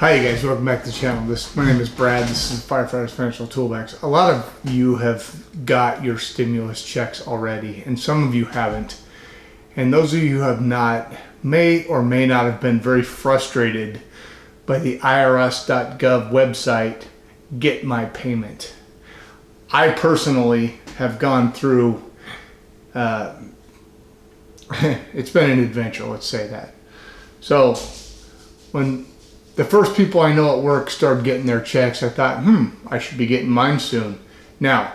Hi you guys, welcome back to the channel. My name is Brad. This is Firefighters Financial Toolbox. A lot of you have got your stimulus checks already, and some of you haven't. And those of you who have not may or may not have been very frustrated by the irs.gov website, Get My Payment. I personally have gone through, it's been an adventure, let's say that. So when the first people I know at work started getting their checks, I thought, I should be getting mine soon. Now,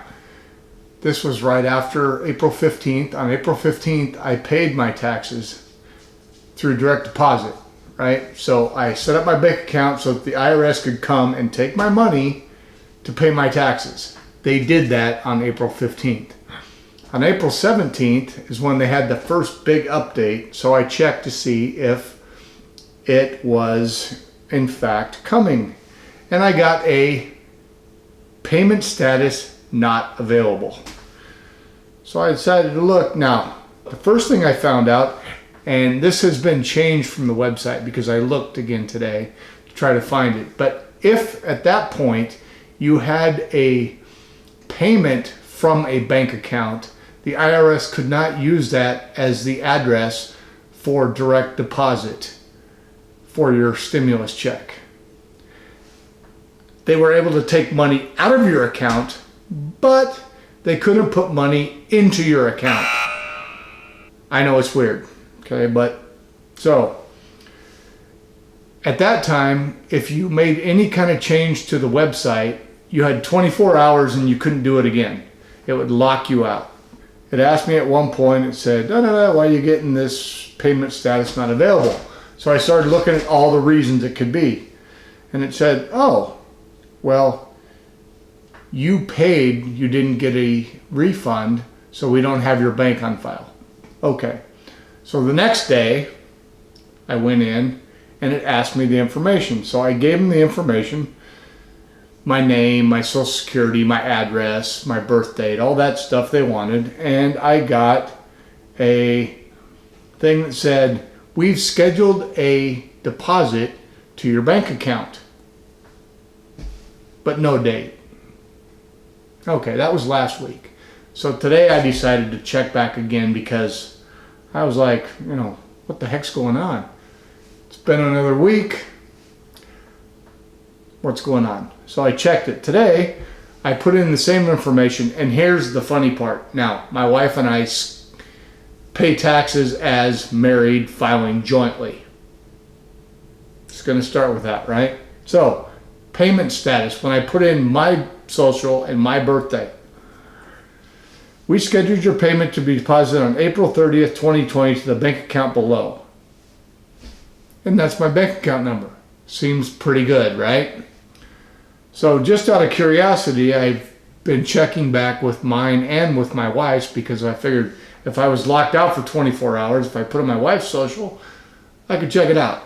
this was right after April 15th. On April 15th, I paid my taxes through direct deposit, right? So I set up my bank account so that the IRS could come and take my money to pay my taxes. They did that on April 15th. On April 17th is when they had the first big update, so I checked to see if it was in fact coming, and I got a payment status not available. So I decided to look. Now, the first thing I found out, and this has been changed from the website because I looked again today to try to find it, but if at that point you had a payment from a bank account, the IRS could not use that as the address for direct deposit for your stimulus check. They were able to take money out of your account, but they couldn't put money into your account. I know it's weird, okay, but so at that time, if you made any kind of change to the website, you had 24 hours and you couldn't do it again. It would lock you out. It asked me at one point, it said, why are you getting this payment status not available? So I started looking at all the reasons it could be. And it said, oh, well, you paid, you didn't get a refund, so we don't have your bank on file. Okay. So the next day, I went in and it asked me the information. So I gave them the information, my name, my social security, my address, my birth date, all that stuff they wanted. And I got a thing that said, we've scheduled a deposit to your bank account, but no date. Okay, that was last week. So today I decided to check back again because I was like, what the heck's going on? It's been another week. What's going on? So I checked it. Today, I put in the same information, and here's the funny part. Now, my wife and I pay taxes as married, filing jointly. Just going to start with that, right? So, payment status, when I put in my social and my birthday, we scheduled your payment to be deposited on April 30th, 2020 to the bank account below. And that's my bank account number. Seems pretty good, right? So just out of curiosity, I've been checking back with mine and with my wife's because I figured if I was locked out for 24 hours, if I put in my wife's social, I could check it out.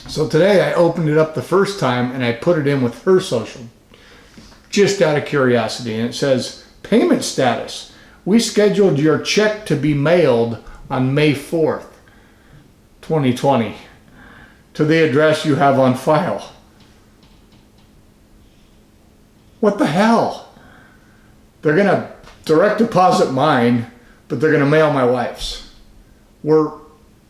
So today I opened it up the first time and I put it in with her social, just out of curiosity. And it says, payment status. We scheduled your check to be mailed on May 4th, 2020 to the address you have on file. What the hell? They're going to direct deposit mine, but they're going to mail my wife's. We're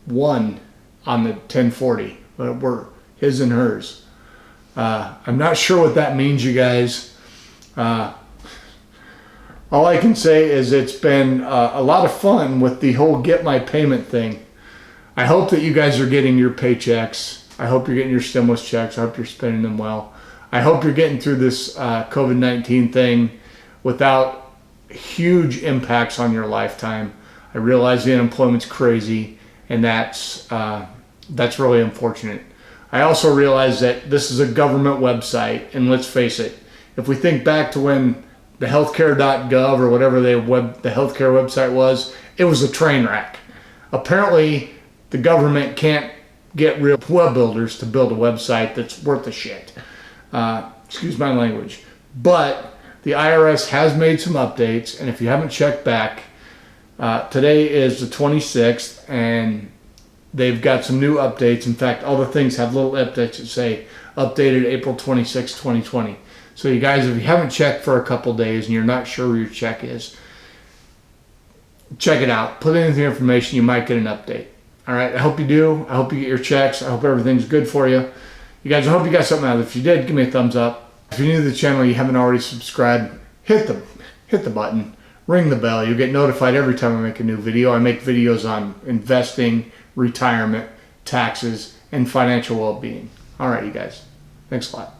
one on the 1040, but we're his and hers. I'm not sure what that means, you guys. All I can say is it's been a lot of fun with the whole Get My Payment thing. I hope that you guys are getting your paychecks. I hope you're getting your stimulus checks. I hope you're spending them well. I hope you're getting through this COVID-19 thing without huge impacts on your lifetime. I realize the unemployment's crazy, and that's really unfortunate. I also realize that this is a government website, and let's face it, if we think back to when the healthcare.gov or whatever the healthcare website was, it was a train wreck. Apparently, the government can't get real web builders to build a website that's worth a shit. Excuse my language. But the IRS has made some updates, and if you haven't checked back, today is the 26th, and they've got some new updates. In fact, all the things have little updates that say updated April 26, 2020. So you guys, if you haven't checked for a couple days and you're not sure where your check is, check it out. Put in the information, you might get an update. All right, I hope you do. I hope you get your checks. I hope everything's good for you. You guys, I hope you got something out of it. If you did, give me a thumbs up. If you're new to the channel, you haven't already subscribed, hit the button, ring the bell. You'll get notified every time I make a new video. I make videos on investing, retirement, taxes, and financial well-being. All right, you guys. Thanks a lot.